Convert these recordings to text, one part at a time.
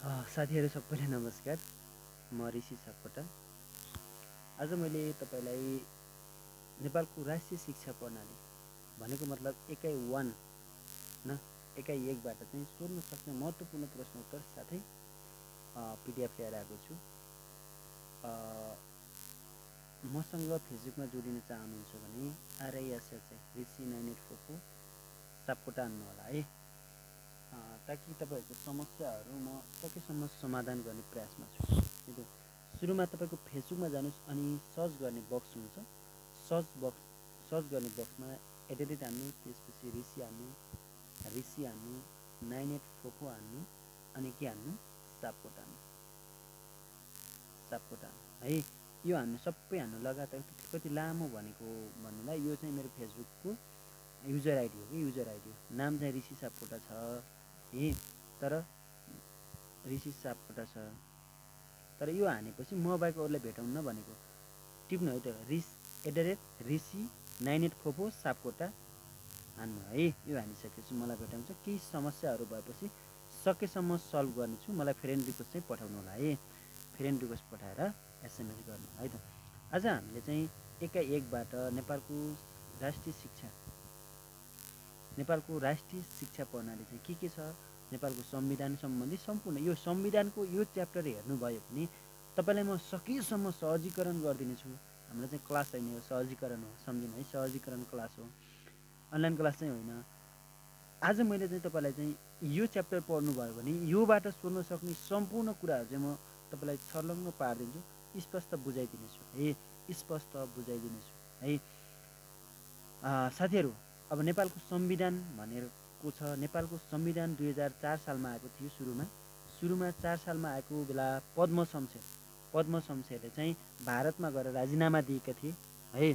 साथीहरू सबैलाई नमस्कार। म ऋषि सापकोटा। आज मैले तपाईलाई नेपालको राष्ट्रिय शिक्षा प्रणाली भनेको मतलब एकाइ 1 न एकाइ 1 बाट चाहिँ सोध्न सक्ने महत्त्वपूर्ण प्रश्न उत्तर साथै पीडीएफ लिएर आएको छु। मसँग फेसबुकमा जोडिन चाहनुहुन्छ भने RISH ऋषि 984 को सापकोटा हान्नु होला है, ताकि तपाईहरुको समस्याहरू म सकेसम्म समाधान गर्ने प्रयासमा छु। सुरुमा तपाईको फेसबुकमा जानुस् अनि सर्च गर्ने बक्स हुन्छ। सर्च गर्ने बक्समा एडिट हान्नु, त्यसपछि ऋषि हान्नु, 984 हान्नु अनि के हान्नु, सापकोटा है। यो हान्नु सबै हान्नु लगातार। कति लामो भनेको भन्नुलाई यो चाहिँ मेरो फेसबुकको युजर आइडी हो कि युजर आइडी हो। नाम चाहिँ ऋषि सापकोटा छ है, तर ऋषि सापकोटा छ, तर यो हानेपछि म बाहेक अरूलाई भेटाउन्न भनेको टिप्नु है। त ऋषि 984 सापकोटा हान्नु है। यो हानिसकेपछि मलाई भेटाउँछ। केही समस्याहरू भएपछि सकेसम्म सल्भ गर्नेछु। मलाई फ्रेन्ड रिक्वेस्ट चाहिँ पठाउनु होला है। फ्रेन्ड रिक्वेस्ट पठाएर SMS गर्नु है। त आज हामीले चाहिँ एकाइ 1 बाट नेपालको राष्ट्रिय शिक्षा प्रणाली चाहिँ के छ, नेपालको संविधान सम्बन्धी सम्पूर्ण यो संविधानको यो च्याप्टर हेर्नुभयो भने तपाईलाई म सकेसम्म सहजीकरण गरिदिनेछु। हाम्रो चाहिँ क्लास हैन, यो सहजीकरण हो, सम्झिनु है। सहजीकरण क्लास हो, अनलाइन क्लास चाहिँ होइन। आज मैले चाहिँ तपाईलाई चाहिँ यो च्याप्टर पढ्नु भयो भने योबाट सोध्न सक्ने सम्पूर्ण कुराहरू चाहिँ म तपाईलाई छर्लङ्ग पार्दिन्छु, स्पष्ट बुझाइदिनेछु है, स्पष्ट बुझाइदिनेछु है। साथीहरू, अब नेपालको संविधान भनेको छ, नेपालको संविधान 2004 सालमा आएको थियो। सुरुमा 4 सालमा आएको बेला पद्म शमशेरले चाहिँ भारतमा गएर राजीनामा दिएका थिए है।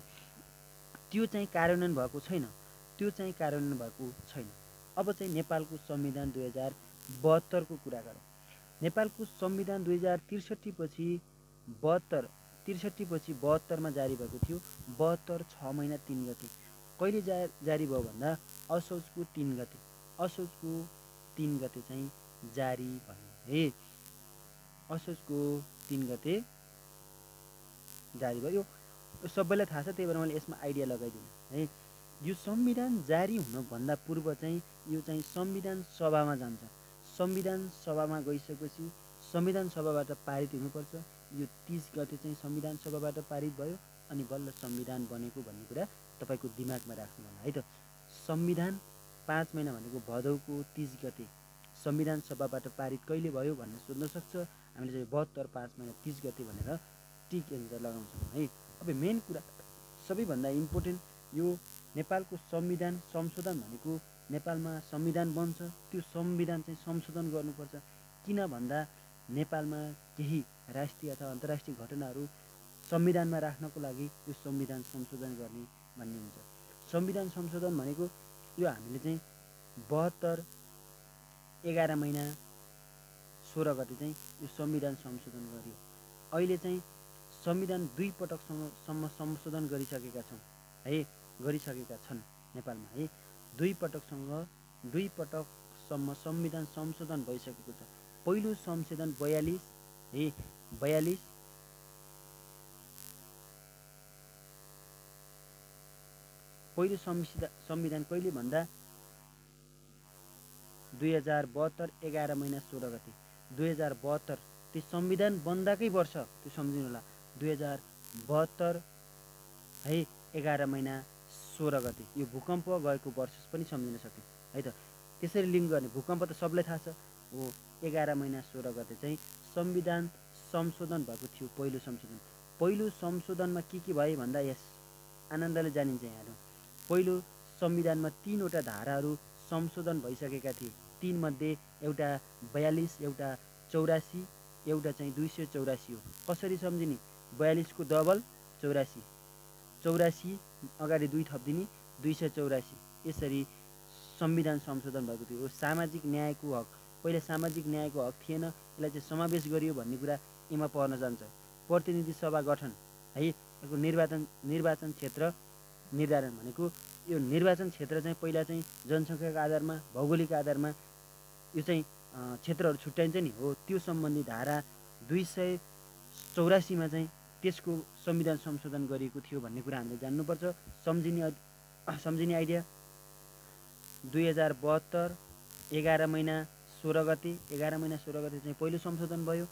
त्यो चाहिँ कार्यान्वयन भएको छैन। अब चाहिँ नेपालको संविधान 2072 को कुरा गरौँ। नेपालको संविधान 2063 पछि 72 मा जारी भएको थियो। 72 6 महिना 3 गते। कहिले जारी भयो भन्दा असोजको 3 गते चाहिँ जारी भयो है। असोजको 3 गते जारी भयो। यो सबैलाई थाहा छ, त्यही भएर मैले यसमा आइडिया लगाइदिएँ है। यो संविधान जारी हुनुभन्दा पूर्व चाहिँ यो चाहिँ संविधान सभामा जान्छ। संविधान सभामा गइसकेपछि संविधान सभाबाट पारित हुनुपर्छ। यो 30 गते चाहिँ संविधान सभाबाट पारित भयो अनि बल्ल संविधान बनेको भन्ने कुरा तपाईको दिमागमा राख्नु होला है। त संविधान 5 महिना भनेको भदौको 30 गते संविधान सभाबाट पारित कहिले भयो भनेर सोध्न सक्छ। हामीले चाहिँ 72 5 महिना 30 गते भनेर टिक एन्सर लगाउँछौँ है। अब मेन कुरा, सबैभन्दा इम्पोर्टेन्ट, यो नेपालको संविधान संशोधन भनेको नेपालमा संविधान बन्छ, त्यो संविधान चाहिँ संशोधन गर्नुपर्छ। किन भन्दा नेपालमा केही राष्ट्रिय अथवा अन्तर्राष्ट्रिय घटनाहरू संविधानमा राख्नको लागि यो संविधान संशोधन गर्ने भन्ने हुन्छ। संविधान संशोधन भनेको यो हामीले चाहिँ 72 11 महिना 16 गते चाहिँ यो संविधान संशोधन गर्यो। अहिले चाहिँ संविधान 2 पटकसम्म संशोधन गरिसकेका छन् नेपालमा है। 2 पटकसम्म संविधान संशोधन भइसकेको छ। पहिलो संशोधन 42 है, 42 पहिलो संविधान कहिले भन्दा 2072 11 महिना 16 गते 2072 त्यो संविधान बन्दाकै वर्ष, त्यो सम्झिनु होला। 2072 है 11 महिना 16 गते यो भूकम्प गएको वर्ष पनि सम्झिन सक्यो है। त त्यसरी लिङ्क गर्ने, भूकम्प त सबैलाई थाहा छ हो। 11 महिना 16 गते चाहिँ संविधान संशोधन भएको थियो। पहिलो संशोधनमा के भयो भन्दा यस आनन्दले जानिन्छ यहाँहरू। पहिलो संविधानमा 3 वटा धाराहरू संशोधन भइसकेका थिए। 3 मध्ये एउटा 42, एउटा 84, एउटा चाहिँ 284 हो। कसरी सम्झिने? 42 को डबल 84, 84 अगाडि 2 थपिदिने 284। यसरी संविधान संशोधन भएको थियो। सामाजिक न्यायको हक, पहिला सामाजिक न्यायको हक थिएन, यसलाई चाहिँ समावेश गरियो भन्ने कुरा यमा पर्न जान्छ। प्रतिनिधि सभा गठन है, यसको निर्वाचन क्षेत्र निर्धारण भनेको यो निर्वाचन क्षेत्र चाहिँ पहिला चाहिँ जनसङ्ख्याको आधारमा, भौगोलिक आधारमा यो चाहिँ क्षेत्रहरू छुट्याइन्छ नि हो त्यो सम्बन्धी धारा 284 चाहिँ त्यसको संविधान संशोधन गरिएको थियो भन्ने कुरा हामीले जान्नुपर्छ। सम्झिने आइडिया 2072 11 महिना 16 गते चाहिँ पहिलो संशोधन भयो।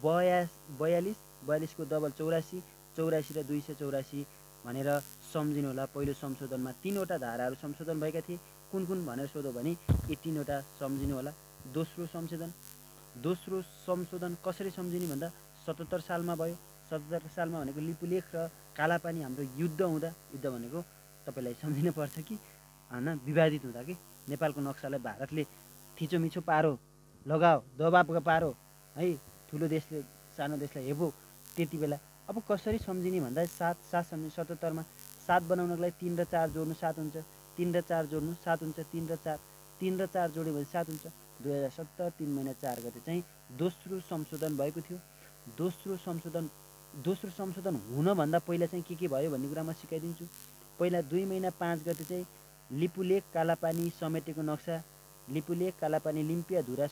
42 को डबल 84 र 284 भनेर सम्झिनु होला। पहिलो संशोधनमा 3वटा धाराहरू संशोधन भएका थिए। कुन भनेर सोध्यो भने यी 3वटा सम्झिनु होला। दोस्रो संशोधन कसरी सम्झिने भन्दा 77 सालमा भयो। 77 सालमा भनेको लिपुलेख र कालापानी हाम्रो युद्ध हुँदा, युद्ध भनेको तपाईँलाई सम्झिनु पर्छ कि हैन, विवादित हुँदा कि नेपालको नक्सालाई भारतले थिचोमिचो पारो, लगाओ, दबाव पारो है, ठुलो देशले सानो देशलाई हेबो। त्यति बेला अब कसरी सम्झिने भन्दा 7 सम्झिने। 77 मा 7 बनाउनको लागि 3 र 4 जोड्नु 7 हुन्छ, 3 र 4 जोड्नु 7 हुन्छ, 3 र 4 जोड्यो भने 7 हुन्छ। 2070 3 महिना 4 गते चाहिँ दोस्रो संशोधन भएको थियो। दोस्रो संशोधन हुनभन्दा पहिला चाहिँ के भयो भन्ने कुरा म सिकाइदिन्छु। पहिला 2 महिना 5 गते चाहिँ लिपुलेख कालापानी समेटेको नक्सा, लिपुलेख कालापानी लिम्पिया धुरा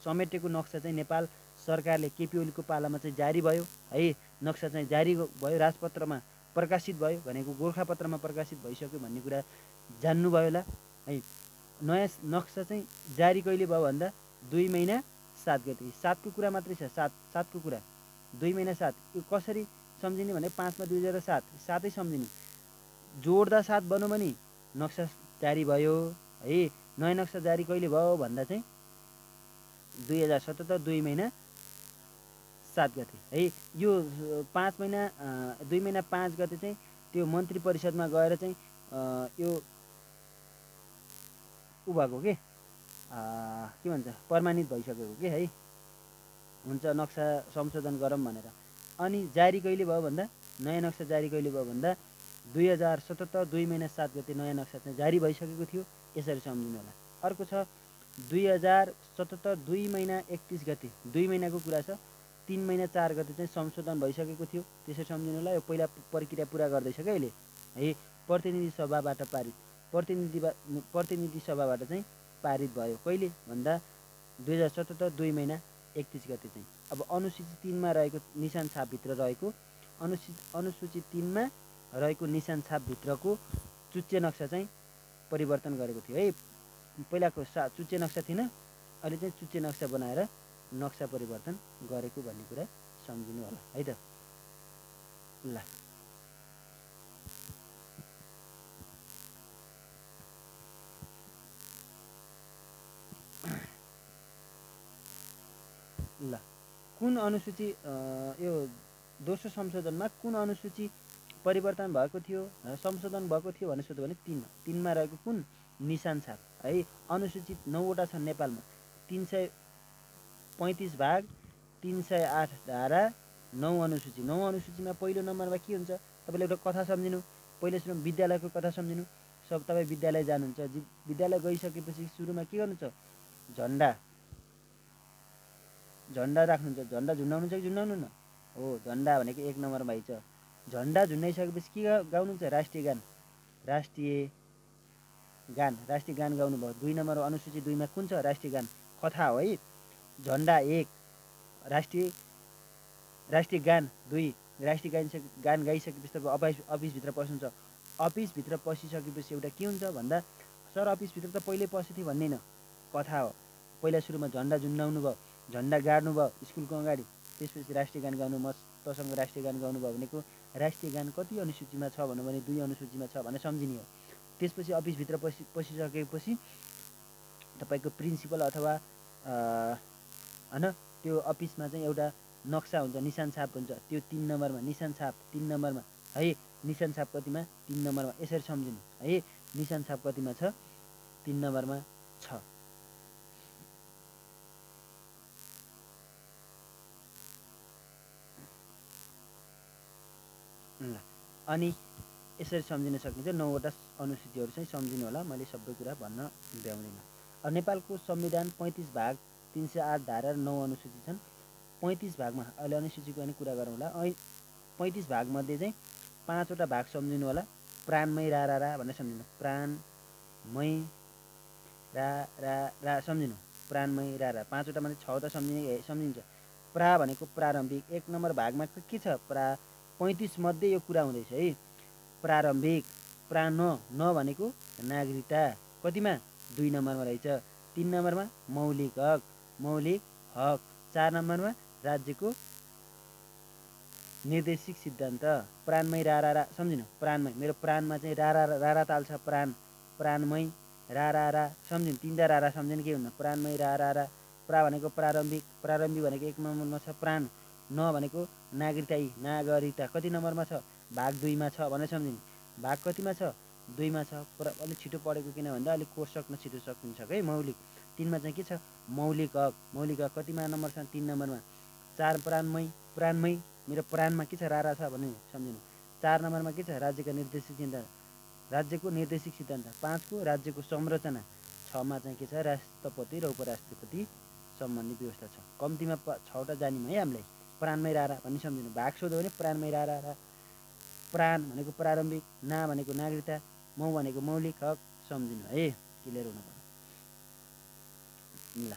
समेटेको नक्सा चाहिँ नेपाल सरकारले केपी ओलीको पालामा चाहिँ जारी भयो है। नक्सा चाहिँ जारी भयो, राजपत्रमा प्रकाशित भयो, भनेको गोरखापत्रमा प्रकाशित भइसक्यो भन्ने कुरा जान्नुभयो होला है। नयाँ नक्सा चाहिँ जारी कहिले भयो भन्दा 2 महिना 7 गते। 7 को कुरा मात्रै छ, 7 को कुरा। 2 महिना 7 यो कसरी सम्झिने भने 5 मा 2 0 7 7 सम्झिने। जोड्दा 7 बन्यो भने नक्सा जारी भयो है। नयाँ नक्सा जारी कहिले भयो भन्दा चाहिँ 2077 2 महिना 7 गते है। यो 2 महिना 5 गते चाहिँ त्यो मन्त्री परिषदमा गएर चाहिँ यो भएको के भन्छ प्रमाणित भइसकेको के है, हुन्छ नक्सा संशोधन गरौँ भनेर। अनि जारी कहिले भयो भन्दा, नयाँ नक्सा जारी कहिले भयो भन्दा 2077 2 महिना 7 गते नयाँ नक्सा चाहिँ जारी भइसकेको थियो। यसरी सम्झिनु होला। अर्को छ 2077 2 महिना 31 गते, 2 महिनाको कुरा छ। 3 महिना 4 गते चाहिँ संशोधन भइसकेको थियो। त्यसरी सम्झिनु होला। यो पहिला प्रक्रिया पुरा गर्दैछ क्या अहिले है। प्रतिनिधि सभाबाट पारित, प्रतिनिधि सभाबाट चाहिँ पारित भयो कहिले भन्दा 2077 2 महिना 31 गते चाहिँ। अब अनुसूची 3 मा रहेको निशान छापभित्र रहेको अनुसूची 3 मा रहेको निशान छापभित्रको चुच्चे नक्सा चाहिँ परिवर्तन गरेको थियो है। पहिलाको चुच्चे नक्सा थिएन, अहिले चाहिँ चुच्चे नक्सा बनाएर नक्सा परिवर्तन गरेको भन्ने कुरा सम्झिनु होला है त। ल कुन अनुसूची यो दोस्रो संशोधनमा कुन अनुसूची परिवर्तन भएको थियो, संशोधन भएको थियो भनेर सोध्यो भने 3 मा रहेको कुन निशान छाप है। अनुसूचित 9वटा छन् नेपालमा। 335 भाग 308 धारा 9 अनुसूची। 9 अनुसूचीमा पहिलो नम्बरमा के हुन्छ, तपाईँले एउटा कथा सम्झिनु। पहिलो सुरु विद्यालयको कथा सम्झिनु। सब तपाईँ विद्यालय जानुहुन्छ, विद्यालय गइसकेपछि सुरुमा के गर्नुहुन्छ, झन्डा राख्नुहुन्छ। झन्डा झुन्डाउनुहुन्छ कि झुन्डाउनु न हो। झन्डा भनेको 1 नम्बरमा आइछ। झन्डा झुन्डाइसकेपछि के गाउनुहुन्छ, राष्ट्रिय गान गाउनु भयो। 2 नम्बर अनुसूची 2 मा कुन छ, राष्ट्रिय गान कथा हो है। झन्डा 1, राष्ट्रिय गान 2, राष्ट्रिय गान गाइसकेपछि तपाईँ अफिसभित्र पस्नुहुन्छ। अफिसभित्र पसिसकेपछि एउटा के हुन्छ भन्दा, सर अफिसभित्र त पहिल्यै पसेको थिएँ भन्ने न, कथा हो। पहिला सुरुमा झन्डा झुन्डाउनु भयो, झन्डा गाड्नु भयो स्कुलको अगाडि, त्यसपछि राष्ट्रिय गान गाउनु, मस्तसँग राष्ट्रिय गान गाउनु भयो भनेको राष्ट्रिय गान कति अनुसूचीमा छ भन्नु भने 2 अनुसूचीमा छ भनेर सम्झिने हो। त्यसपछि अफिसभित्र पसिसकेपछि तपाईँको प्रिन्सिपल अथवा हैन त्यो अफिसमा चाहिँ एउटा नक्सा हुन्छ, निशान छाप हुन्छ। त्यो 3 नम्बरमा निशान छाप, 3 नम्बरमा है। निशान छाप कतिमा, 3 नम्बरमा। यसरी सम्झिनु है। निशान छाप कतिमा छ, 3 नम्बरमा छ। अनि यसरी सम्झिन सकिन्छ। 9वटा अनुसूचीहरू चाहिँ सम्झिनु होला। मैले सबै कुरा भन्न भ्याउँदिनँ। अब नेपालको संविधान 35 भाग 308 धारा 9 अनुसूची छन्। 35 भागमा अहिले अनुसूचीको पनि कुरा गरौँ होला। 35 भागमध्ये चाहिँ 5वटा भाग सम्झिनु होला। प्राणमय रा रा रा भनेर सम्झिनु। प्राणमय रा रा रा सम्झिनु। प्राणमय रारा, 5 वटा माने 6 वटा सम्झिन्छ। प्रा भनेको प्रारम्भिक, 1 नम्बर भागमा के छ प्रा 35 मध्ये यो कुरा हुँदैछ है। प्रारम्भिक, प्रा न भनेको नागरिकता, कतिमा 2 नम्बरमा रहेछ। 3 नम्बरमा मौलिक हक, मौलिक हक। 4 नम्बरमा राज्यको निर्देशिक सिद्धान्त। प्राणमय रारा सम्झिनु, प्राणमय मेरो प्राणमा चाहिँ रारा ताल छ, प्राणमय रारा सम्झिनु, 3टा रारा सम्झिनु के हुन्न, प्राणमय रारा। प्रा भनेको प्रारम्भिक, प्रारम्भिक भनेको 1 नम्बरमा छ। प्राण न भनेको नागरिकता कति नम्बरमा छ, भाग 2 मा छ भनेर सम्झिनु। भाग कतिमा छ, 2 मा छ। अलिक छिटो पढेको किन भन्दा अलिक कोर्स सक्न छिटो सकिन्छ है। मौलिक 3 मा चाहिँ के छ, मौलिक हक, मौलिक हक कतिमा नम्बर छ, 3 नम्बरमा। 4 प्राणमय मेरो प्राणमा के छ रारा छ भने सम्झिनु। 4 नम्बरमा के छ, राज्यको निर्देशिक सिद्धान्त, राज्यको निर्देशिक सिद्धान्त। 5 को राज्यको संरचना। 6 मा चाहिँ के छ, राष्ट्रपति र उपराष्ट्रपति सम्बन्धी व्यवस्था छ। कम्तीमा 6 वटा जानिम है हामीलाई। प्राणमय रारा भन्ने सम्झिनु। भाग सोध्यो भने प्राणमय रारा। प्राण भनेको प्रारम्भिक, ना भनेको नागरिकता, मौ भनेको मौलिक हक सम्झिनु है, क्लियर हुनु पर्यो। ल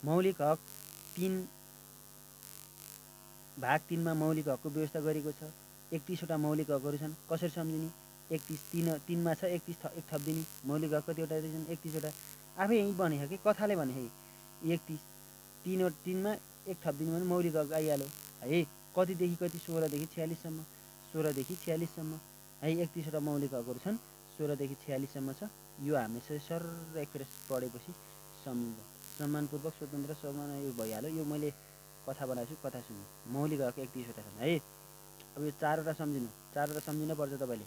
मौलिक हक 3 भाग 3 मा मौलिक हकको व्यवस्था गरेको छ। 31 वटा मौलिक हकहरू छन्, कसरी सम्झिने, 31 3 मा छ, 31 एक थपिदिने। मौलिक हक कतिवटा छन्, 31 वटा। आफै यहीँ भने कि कथाले भने है, 31 3 मा 1 थपिदिनु भने मौलिक हक आइहाल्यो है। कतिदेखि कति, 16 देखि 46 सम्म, 16 देखि 46 सम्म है। 31 वटा मौलिक हकहरू छन्, 16 देखि 46 सम्म छ। यो हामीले सर एकखेर पढेपछि सम्झिन्छ। सम्मानपूर्वक स्वतन्त्र समान यो भइहाल्यो। यो मैले कथा बनाएको छु, कथा सुन्नु। मौलिक हक 31 वटा छन् है। अब यो 4 वटा सम्झिनु, 4 वटा सम्झिन पर्छ तपाईँले।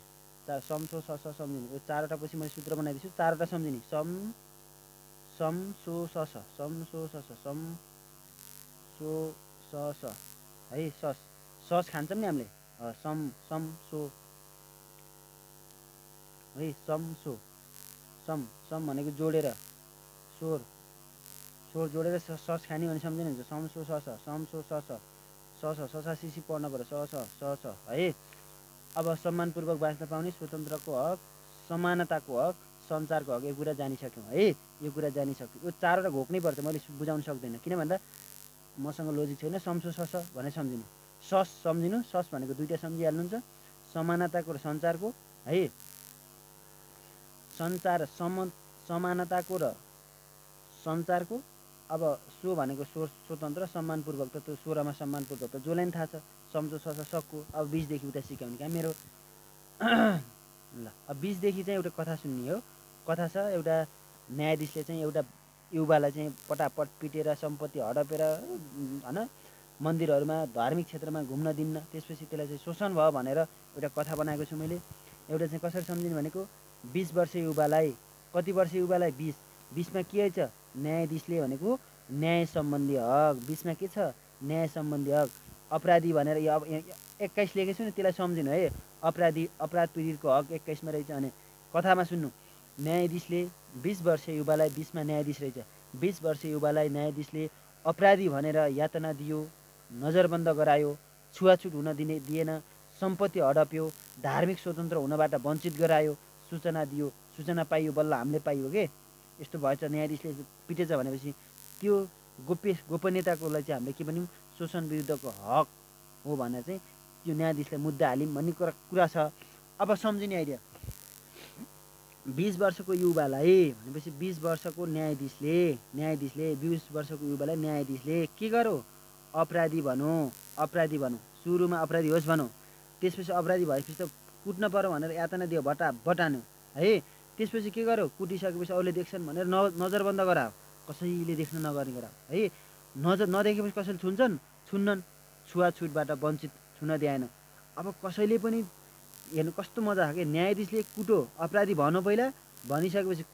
सम सो स सम्झिनु। यो 4 वटा पछि मैले सूत्र बनाइदिन्छु, 4 वटा सम्झिने। सम सो स है। सस खान्छौँ नि हामीले, सम सो है। सम भनेको जोडेर, स्वर जोडेर सस खाने भने सम्झिनु हुन्छ। सम सो ससा सिसी पढ्न पर्यो, स है। अब सम्मानपूर्वक बाँच्न पाउने, स्वतन्त्रको हक, समानताको हक, सञ्चारको हक, यो कुरा जानिसक्यौँ है। यो कुरा जानिसक्यो। यो 4 वटा घोक्नै पर्छ, मैले बुझाउन सक्दैन किन भन्दा मसँग लोजिक छैन। समसो सस भनेर सम्झिनु। सस सम्झिनु, सस भनेको 2टा सम्झिहाल्नुहुन्छ, समानताको र सञ्चारको है। समानताको र सञ्चारको। अब सो भनेको स्वतन्त्र, सम्मानपूर्वक त त्यो 16 मा सम्मानपूर्वक त जसलाई पनि थाहा छ, सम्झो छ सक्कु। अब 20 देखि उता सिकाउने क्या मेरो। ल अब 20 देखि चाहिँ एउटा कथा सुन्ने हो। कथा छ, एउटा न्यायाधीशले चाहिँ एउटा युवालाई चाहिँ पटापट पिटेर सम्पत्ति हडपेर होइन मन्दिरहरूमा धार्मिक क्षेत्रमा घुम्न दिन्न, त्यसपछि त्यसलाई चाहिँ शोषण भयो भनेर एउटा कथा बनाएको छु मैले। एउटा चाहिँ कसरी सम्झिनु भनेको, 20 वर्षीय युवालाई, कति वर्षीय युवालाई, 20 मा के छ, न्यायाधीशले भनेको न्याय सम्बन्धी हक। 20 मा के छ, न्याय सम्बन्धी हक। अपराधी भनेर यो अब 21 लेखेको छु नि, त्यसलाई सम्झिनु है। अपराध पीडितको हक 21 मा रहेछ भने कथामा सुन्नु। न्यायाधीशले 20 वर्षीय युवालाई, 20 मा न्यायाधीश रहेछ, 20 वर्षीय युवालाई न्यायाधीशले अपराधी भनेर यातना दियो, नजरबन्द गरायो, छुवाछुट हुन दिएन, सम्पत्ति हडप्यो, धार्मिक स्वतन्त्र हुनबाट वञ्चित गरायो, सूचना दियो, सूचना पाइयो, बल्ल हामीले पाइयो के यस्तो भएछ, न्यायाधीशले पिटेछ भनेपछि त्यो गोपनीयताको लागि चाहिँ हामीले के भन्यौँ, शोषण विरुद्धको हक हो भनेर चाहिँ त्यो न्यायाधीशलाई मुद्दा हाल्यौँ भन्ने कुरा छ। अब सम्झिने आइडिया, 20 वर्षको युवालाई भनेपछि 20 वर्षको न्यायाधीशले 20 वर्षको युवालाई न्यायाधीशले के गरो, अपराधी भनौँ, सुरुमा अपराधी होस् भनौँ, त्यसपछि अपराधी भएपछि त कुट्न पर्यो भनेर यातना दियो, बटान्यो है। त्यसपछि के गर्यो, कुटिसकेपछि अरूले देख्छन् भनेर नजरबन्द गरायो, कसैले देख्न नगर्ने गरायो है। नदेखेपछि कसैले छुन्नन्, छुवाछुटबाट वञ्चित छुन दिएन। अब कसैले पनि हेर्नु कस्तो मजा आयो कि, न्यायाधीशले कुटो, अपराधी भनौँ पहिला, भनिसकेपछि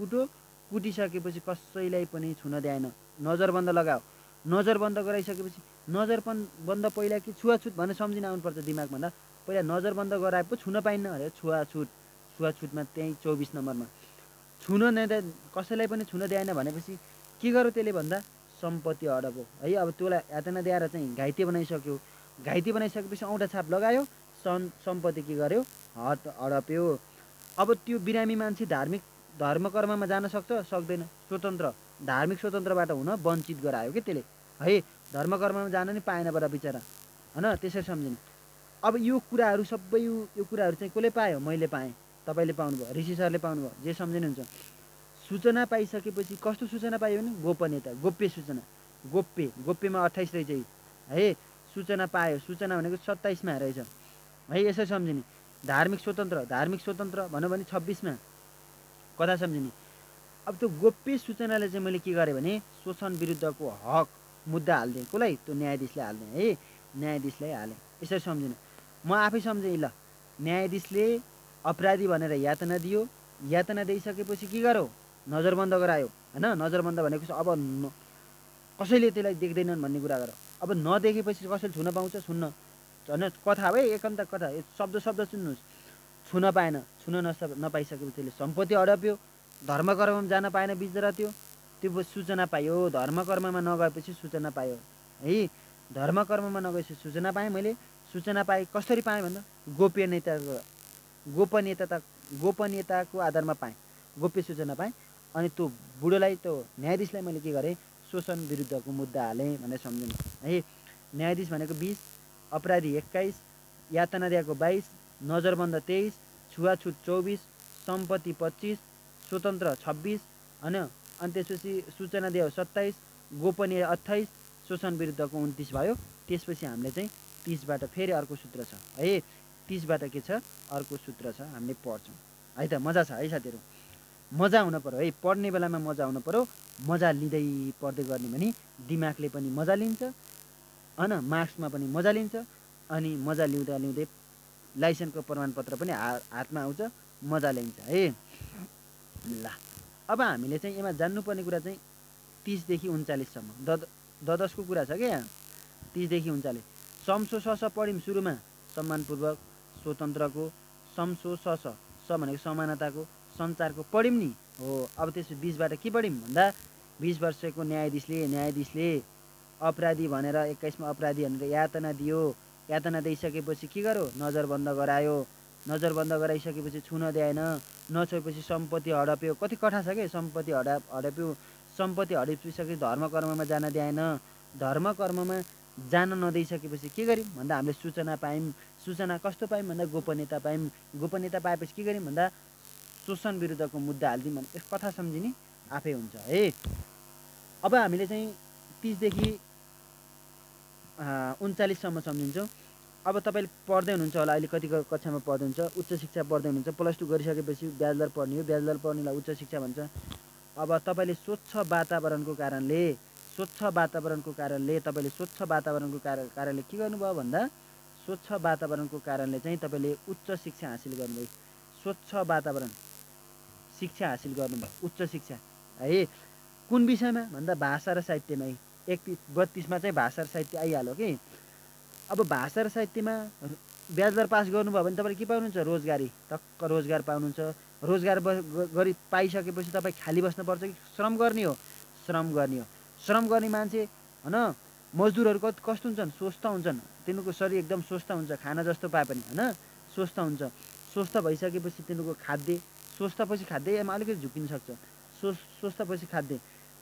कुटिसकेपछि कसैलाई पनि छुन दिएन, नजरबन्द लगाओ। नजरबन्द गराइसकेपछि नजरबन्द पहिला कि छुवाछुट भनेर सम्झिन आउनुपर्छ दिमागमा भन्दा पहिला नजरबन्द गराए पो छुन पाइन्न अरे। छुवाछुटमा त्यहीँ 24 नम्बरमा कसैलाई पनि छुन दिएन भनेपछि के गर्यो त्यसले भन्दा सम्पत्ति हडप्यो है। अब त्यसलाई यातना दिएर चाहिँ घाइते बनाइसक्यो, घाइते बनाइसकेपछि औँठा छाप लगायो, सम्पत्ति के गर्यो, हडप्यो। अब त्यो बिरामी मान्छे धार्मिक धर्म कर्ममा जान सक्छ सक्दैन, स्वतन्त्र धार्मिक स्वतन्त्रबाट हुन वञ्चित गरायो कि त्यसले है। धर्म कर्ममा जान नि पाएन बडा बिचरा होइन, त्यसरी सम्झिने। अब यो कुराहरू सबै यो कुराहरू चाहिँ कसले पायो? मैले पाएँ, तपाईँले पाउनुभयो, ऋषि सरले पाउनुभयो, जे सम्झिनुहुन्छ। सूचना पाइसकेपछि कस्तो सूचना पायो भने गोपनीयता, गोप्य सूचना, गोप्यमा 28 रहेछ है। सूचना पायो, सूचना भनेको 27मा रहेछ है, यसरी सम्झिने। धार्मिक स्वतन्त्र भन्यो भने 26मा कथा सम्झिने। अब त्यो गोप्य सूचनाले चाहिँ मैले के गरेँ भने शोषण विरुद्धको हक मुद्दा हालिदिएँ। कसलाई? त्यो न्यायाधीशलाई हालिदिएँ है, न्यायाधीशलाई हालेँ, यसरी सम्झिनु। म आफै सम्झेँ। ल, न्यायाधीशले अपराधी भनेर यातना दियो, यातना दिइसकेपछि के गर्यो? नजरबन्द गरायो होइन। नजरबन्द भनेको अब कसैले त्यसलाई देख्दैनन् भन्ने कुरा गर। अब नदेखेपछि कसैले छुन पाउँछ? छुन्न होइन। कथा हो है, एकान्त कथा। शब्द सुन्नुहोस्। छुन पाएन, छुन नपाइसकेपछि त्यसले सम्पत्ति हडप्यो, धर्म कर्ममा जान पाएन, बिचरा त्यो सूचना पायो। धर्म कर्ममा नगएपछि सूचना पायो है। धर्म कर्ममा नगएपछि सूचना पाएँ मैले। सूचना पाएँ कसरी पाएँ भन्दा गोपनीयताको आधारमा पाएँ, गोप्य सूचना पाएँ। अनि त्यो बुढोलाई, त्यो न्यायाधीशलाई मैले के गरेँ? शोषण विरुद्धको मुद्दा हालेँ भनेर सम्झिनु है। न्यायाधीश भनेको 20, अपराधी 21, यातना दिएको 22, नजरबन्द 23, छुवाछुत 24, सम्पत्ति 25, स्वतन्त्र 26 होइन। अनि त्यसपछि सूचना दियो 27, गोपनीय 28, शोषण विरुद्धको 29 भयो। त्यसपछि हामीले चाहिँ 30बाट फेरि अर्को सूत्र छ है। 30बाट के छ? अर्को सूत्र छ, हामीले पढ्छौँ है त। मजा छ है साथीहरू, मजा हुन पऱ्यो है। पढ्ने बेलामा मजा हुन पऱ्यो। मजा लिँदै पढ्दै गर्ने भने दिमागले पनि मजा लिन्छ होइन, मार्क्समा पनि मजा लिन्छ। अनि मजा लिउँदा लिउँदै लाइसेन्सको प्रमाणपत्र पनि हातमा आउँछ, मजा ल्याइन्छ है। ल, अब हामीले चाहिँ यसमा जान्नुपर्ने कुरा चाहिँ 30देखि 39सम्म ददसको कुरा छ क्या यहाँ। 30देखि 39 समसो सस पढ्यौँ सुरुमा, सम्मानपूर्वक, स्वतन्त्रको, समसो सस, स भनेको समानताको, सञ्चारको पढ्यौँ नि हो। अब त्यसो 20बाट के पढ्यौँ भन्दा 20 वर्षको न्यायाधीशले अपराधी भनेर 21मा अपराधी भनेर यातना दियो। यातना दिइसकेपछि के गर्यो? नजरबन्द गरायो। नजरबन्द गराइसकेपछि छुन दिएन, नछोएपछि सम्पत्ति हडप्यो। कति कथा छ क्या, सम्पत्ति हडप्यो। सम्पत्ति हडपिसकेपछि धर्म कर्ममा जान दिएन। धर्म कर्ममा जान नदिइसकेपछि के गर्यौँ भन्दा हामीले सूचना पायौँ। सूचना कस्तो पायौँ भन्दा गोपनीयता पायौँ। गोपनीयता पाएपछि के गर्यौँ भन्दा शोषण विरुद्धको मुद्दा हालिदिउँ भने यस कथा सम्झिने आफै हुन्छ है। अब हामीले चाहिँ 30देखि 39सम्म सम्झिन्छौँ। अब तपाईँले पढ्दै हुनुहुन्छ होला, अहिले कति कक्षामा पढ्दै हुन्छ? उच्च शिक्षा पढ्दै हुनुहुन्छ। +2 गरिसकेपछि ब्याचलर पढ्ने हो, ब्याचलर पढ्नेलाई उच्च शिक्षा भन्छ। अब तपाईँले स्वच्छ वातावरणको कारणले के गर्नुभयो भन्दा स्वच्छ वातावरणको कारणले चाहिँ तपाईँले उच्च शिक्षा हासिल गर्नुभयो। स्वच्छ वातावरण शिक्षा हासिल गर्नुभयो, उच्च शिक्षा है। कुन विषयमा भन्दा भाषा र साहित्यमा। 32मा चाहिँ भाषा र साहित्य आइहाल्यो कि। अब भाषा र साहित्यमा ब्याचलर पास गर्नुभयो भने तपाईँले के पाउनुहुन्छ? रोजगारी, टक्क रोजगार पाउनुहुन्छ। रोजगार गरी पाइसकेपछि तपाईँ खाली बस्नुपर्छ कि श्रम गर्ने हो? श्रम गर्ने मान्छे होइन। मजदुरहरू कस्तो हुन्छन्? स्वस्थ हुन्छन्, तिनीहरूको शरीर एकदम स्वस्थ हुन्छ, खाना जस्तो पाए पनि होइन, स्वस्थ हुन्छ। स्वस्थ भइसकेपछि तिनीहरूको स्वस्थपछि खाद्यमा अलिकति झुकिन सक्छ। स्वस्थपछि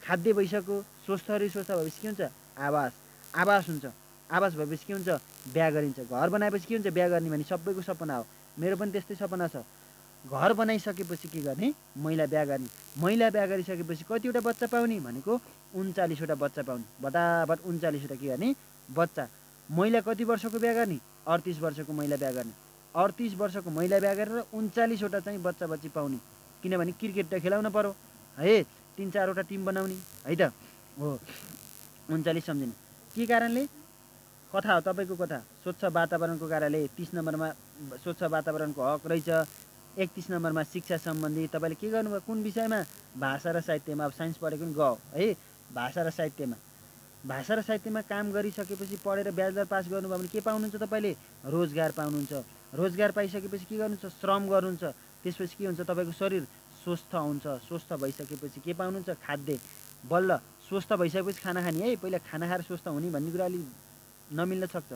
खाद्य भइसक्यो। स्वस्थ भएपछि के हुन्छ? आवास हुन्छ। आवास भएपछि के हुन्छ? बिहा गरिन्छ। घर बनाएपछि के हुन्छ? बिहा गर्ने भने सबैको सपना हो, मेरो पनि त्यस्तै सपना छ। घर बनाइसकेपछि के गर्ने? महिला बिहा गर्ने। महिला बिहा गरिसकेपछि कतिवटा बच्चा पाउने भनेको 39वटा बच्चा पाउने। बटाबट 39वटा के गर्ने? बच्चा। महिला कति वर्षको बिहा गर्ने? 38 वर्षको महिला बिहा गर्ने। 38 वर्षको महिला बिहा गरेर 39वटा चाहिँ बच्चा बच्ची पाउने। किनभने क्रिकेट त खेलाउन पर्यो है, 3-4वटा टिम बनाउने है त हो। 39 सम्झिने के कारणले? कथा हो तपाईँको कथा। स्वच्छ वातावरणको कारणले 30 नम्बरमा स्वच्छ वातावरणको हक रहेछ। 31 नम्बरमा शिक्षा सम्बन्धी तपाईँले के गर्नुभयो? कुन विषयमा? भाषा र साहित्यमा। अब साइन्स पढेको पनि गयो है। भाषा र साहित्यमा काम गरिसकेपछि पढेर ब्याचलर पास गर्नुभयो भने के पाउनुहुन्छ तपाईँले? रोजगार पाउनुहुन्छ। रोजगार पाइसकेपछि के गर्नुहुन्छ? श्रम गर्नुहुन्छ। त्यसपछि के हुन्छ? तपाईँको शरीर स्वस्थ हुन्छ। स्वस्थ भइसकेपछि के पाउनुहुन्छ? खाद्य। बल्ल स्वस्थ भइसकेपछि खाना खाने है। पहिला खाना खाएर स्वस्थ हुने भन्ने कुरा अलिक नमिल्न सक्छ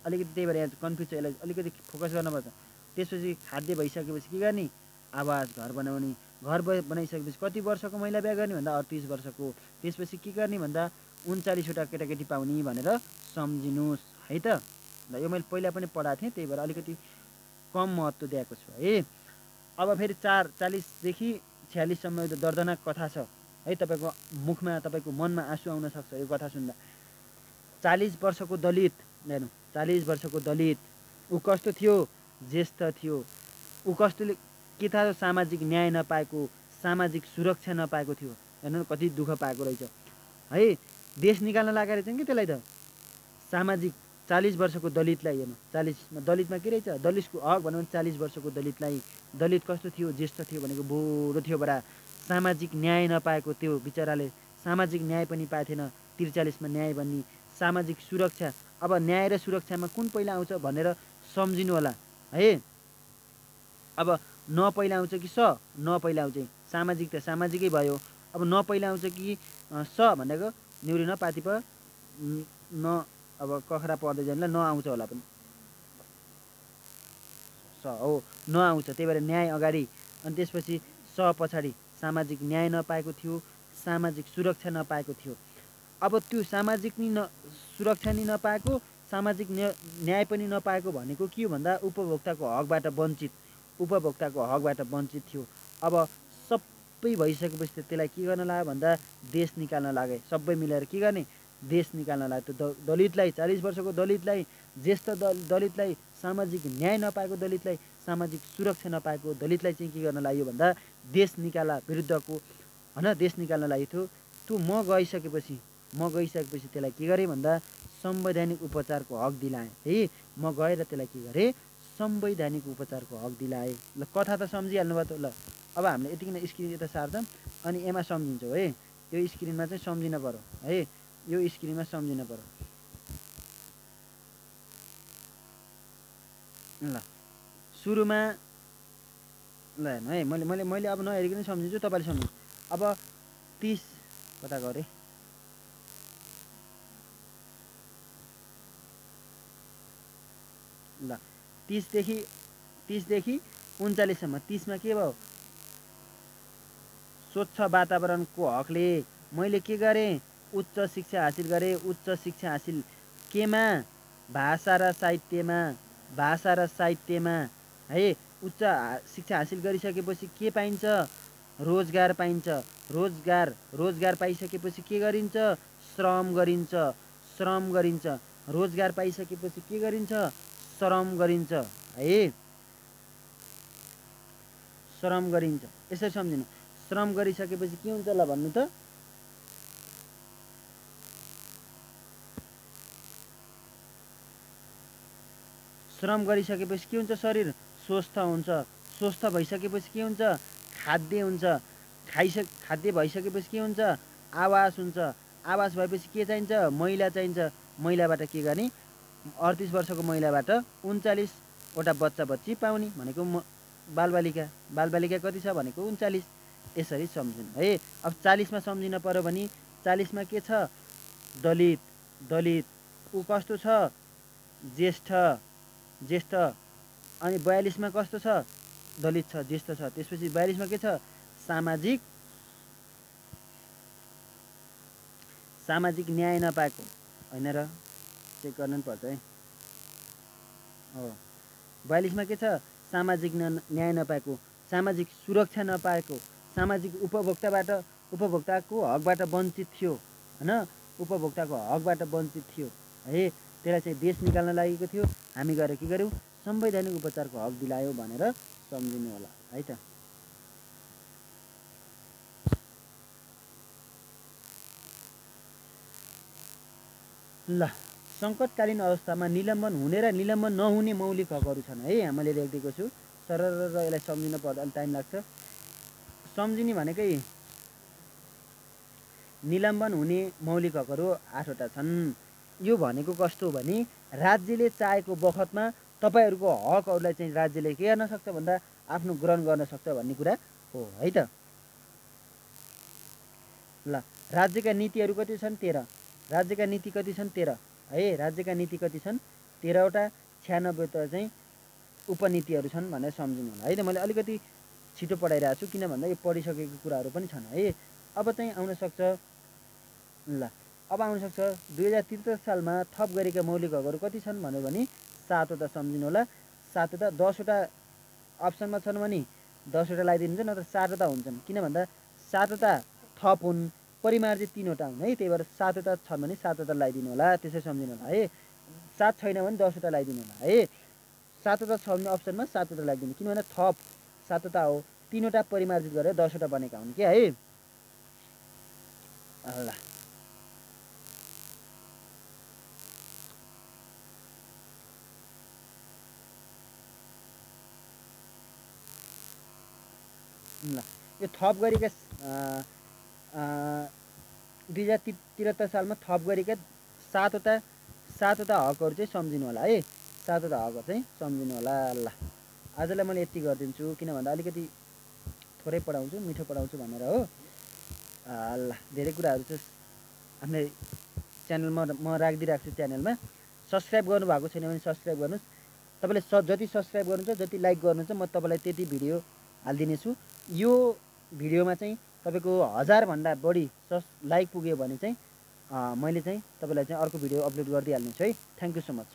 अलिकति, त्यही भएर यहाँ कन्फ्युज छ, यसलाई अलिकति फोकस गर्नुपर्छ। त्यसपछि खाद्य भइसकेपछि के गर्ने? आवास, घर बनाउने। घर बनाइसकेपछि कति वर्षको महिला बिहा गर्ने भन्दा 38 वर्षको। त्यसपछि के गर्ने भन्दा 39वटा केटाकेटी पाउने भनेर सम्झिनुहोस् है त। ल यो मैले पहिला पनि पढाएको थिएँ, त्यही भएर अलिकति कम महत्त्व दिएको छु है। अब फेरि 40देखि 46सम्म यो दर्दनाक कथा छ है। तपाईँको मुखमा तपाईँको मनमा आँसु आउन सक्छ यो कथा सुन्दा। 40 वर्षको दलित, हेर्नु 40 वर्षको दलित, ऊ कस्तो थियो? ज्येष्ठ थियो। ऊ कस्तोले के थाहा सामाजिक न्याय नपाएको, सामाजिक सुरक्षा नपाएको थियो। हेर्नु कति दुःख पाएको रहेछ है। देश निकाल्न लागेको रहेछ कि त्यसलाई त। सामाजिक 40 वर्षको दलितलाई हेर्नु, 40मा दलितमा के रहेछ? दलितको हक भनौँ 40 वर्षको दलितलाई। दलित कस्तो थियो? ज्येष्ठ थियो भनेको बुढो थियो बडा। सामाजिक न्याय नपाएको त्यो बिचराले, सामाजिक न्याय पनि पाएको थिएन। 43मा न्याय भन्ने सामाजिक सुरक्षा। अब न्याय र सुरक्षामा कुन पहिला आउँछ भनेर सम्झिनु होला है। अब न पहिला आउँछ कि स? न पहिला आउँछ। सामाजिक त सामाजिकै भयो। अब न पहिला आउँछ कि स भनेको न्युरी न पाति प न, अब कखरा पढ्दै जानुलाई न आउँछ होला पनि, स हो न आउँछ। त्यही भएर न्याय अगाडि अनि त्यसपछि स पछाडि। सामाजिक न्याय नपाएको थियो, सामाजिक सुरक्षा नपाएको थियो। अब त्यो सामाजिक नि सुरक्षा नि नपाएको, सामाजिक न्याय पनि नपाएको भनेको के हो भन्दा उपभोक्ताको हकबाट वञ्चित, उपभोक्ताको हकबाट वञ्चित थियो। अब सबै भइसकेपछि त्यसलाई के गर्न लाग्यो भन्दा देश निकाल्न लागे। सबै मिलेर के गर्ने? देश निकाल्न लाग्यो। त्यो दलितलाई, 40 वर्षको दलितलाई, ज्येष्ठ दलितलाई, सामाजिक न्याय नपाएको दलितलाई, सामाजिक सुरक्षा नपाएको दलितलाई चाहिँ के गर्न लाग्यो भन्दा देश निकाला विरुद्धको होइन, देश निकाल्न लागेको थियो। त्यो म गइसकेपछि त्यसलाई के गरेँ भन्दा संवैधानिक उपचारको हक दिलाएँ है। म गएर त्यसलाई के गरेँ? संवैधानिक उपचारको हक दिलाएँ। ल कथा त सम्झिहाल्नु भयो त। ल अब हामीले यतिकै नै स्क्रिन यता सार्छौँ अनि एमा सम्झिन्छौँ है। यो स्क्रिनमा चाहिँ सम्झिन पर्यो है, यो स्क्रिनमा सम्झिन पर्यो। ल सुरुमा ल हेर्नु है, मैले अब नहेरिकन सम्झिन्छु, तपाईँले सम्झिनु। अब 30 कता गरे? ल 30देखि 39सम्म। 30मा के भयो? स्वच्छ वातावरणको हकले मैले के गरेँ? उच्च शिक्षा हासिल गरेँ। उच्च शिक्षा हासिल केमा? भाषा र साहित्यमा, भाषा र साहित्यमा है। उच्च शिक्षा हासिल गरिसकेपछि के पाइन्छ? रोजगार पाइन्छ। रोजगार पाइसकेपछि के गरिन्छ? श्रम गरिन्छ। श्रम गरिन्छ। रोजगार पाइसकेपछि के गरिन्छ? श्रम गरिन्छ है। श्रम गरिन्छ। यसरी सम्झिनु। श्रम गरिसकेपछि के हुन्छ ल भन्नु त? श्रम गरिसकेपछि के हुन्छ? शरीर स्वस्थ हुन्छ। स्वस्थ भइसकेपछि के हुन्छ? खाद्य हुन्छ। खाद्य भइसकेपछि के हुन्छ? आवास हुन्छ। आवास भएपछि के चाहिन्छ? महिला चाहिन्छ। महिलाबाट के गर्ने? 38 वर्षको महिलाबाट 39वटा बच्चा बच्ची पाउने भनेको बालबालिका। बालबालिका कति छ भनेको 39। यसरी सम्झिनु है। अब 40मा सम्झिन पर्यो भने 40मा के छ? दलित। ऊ कस्तो छ? ज्येष्ठ। अनि 42मा कस्तो छ? दलित छ, ज्येष्ठ छ। त्यसपछि 42मा के छ? सामाजिक न्याय नपाएको होइन र? चेक गर्नु पर्छ है। हो 42मा के छ? सामाजिक न्याय नपाएको, सामाजिक सुरक्षा नपाएको, सामाजिक उपभोक्ताको हकबाट वञ्चित थियो होइन। उपभोक्ताको हकबाट वञ्चित थियो है। त्यसलाई चाहिँ देश निकाल्न लागेको थियो। हामी गएर के गर्यौँ? संवैधानिक उपचारको हक दिलायो भनेर सम्झिनु होला है त। ल सङ्कटकालीन अवस्थामा निलम्बन हुने र निलम्बन नहुने मौलिक हकहरू छन् है। मैले लेखिदिएको छु सरर। यसलाई सम्झिन पर्दा अलिक टाइम लाग्छ। सम्झिने भनेकै निलम्बन हुने मौलिक हकहरू 8वटा छन्। यो भनेको कस्तो भने राज्यले चाहेको बखतमा तपाईँहरूको हकहरूलाई चाहिँ राज्यले के गर्न सक्छ भन्दा आफ्नो ग्रहण गर्न सक्छ भन्ने कुरा हो है त। ल राज्यका नीतिहरू कति छन्? 13। राज्यका नीति कति छन्? 13 है। राज्यका नीति कति छन्? 13वटा। 96 चाहिँ उपनीतिहरू छन् भनेर सम्झिनु होला है त। मैले अलिकति छिटो पढाइरहेको छु, किन भन्दा यो पढिसकेको कुराहरू पनि छन् है। अब चाहिँ आउन सक्छ, ल अब आउन सक्छ 2073 सालमा थप गरेका मौलिक हकहरू कति छन् भन्यो भने 7वटा सम्झिनु होला। 7वटा, 10वटा अप्सनमा छन् भने 10वटा लगाइदिनुहुन्छ, नत्र 4वटा हुन्छन्, किन भन्दा 7वटा थप हुन्, परिमार्जित 3वटा हुन् है। त्यही भएर 7वटा छन् भने 7वटा लगाइदिनु होला, त्यसै सम्झिनु होला है। 7 छैन भने 10वटा लगाइदिनु होला है। 7वटा छ भने अप्सनमा 7वटा लगाइदिनु, किन भन्दा थप 7वटा हो, 3वटा परिमार्जित गरेर 10वटा बनेका हुन् क्या है। ल ल यो थप गरेका 2073 सालमा थप गरेका 7वटा हकहरू चाहिँ सम्झिनु होला है। 7वटा हकहरू चाहिँ सम्झिनु होला। ल आजलाई मैले यति गरिदिन्छु, किन भन्दा अलिकति थोरै पढाउँछु, मिठो पढाउँछु भनेर हो। ल धेरै कुराहरू चाहिँ आफ्नो च्यानलमा म राखिदिइराख्छु। च्यानलमा सब्सक्राइब गर्नुभएको छैन भने सब्सक्राइब गर्नुहोस्। तपाईँले जति सब्सक्राइब गर्नुहुन्छ, जति लाइक गर्नुहुन्छ, म तपाईँलाई त्यति भिडियो हालिदिनेछु। यो भिडियोमा चाहिँ तपाईँको 1000भन्दा बढी लाइक पुग्यो भने चाहिँ मैले चाहिँ तपाईँलाई चाहिँ अर्को भिडियो अपलोड गरिदिइहाल्नेछु है। Thank you so much.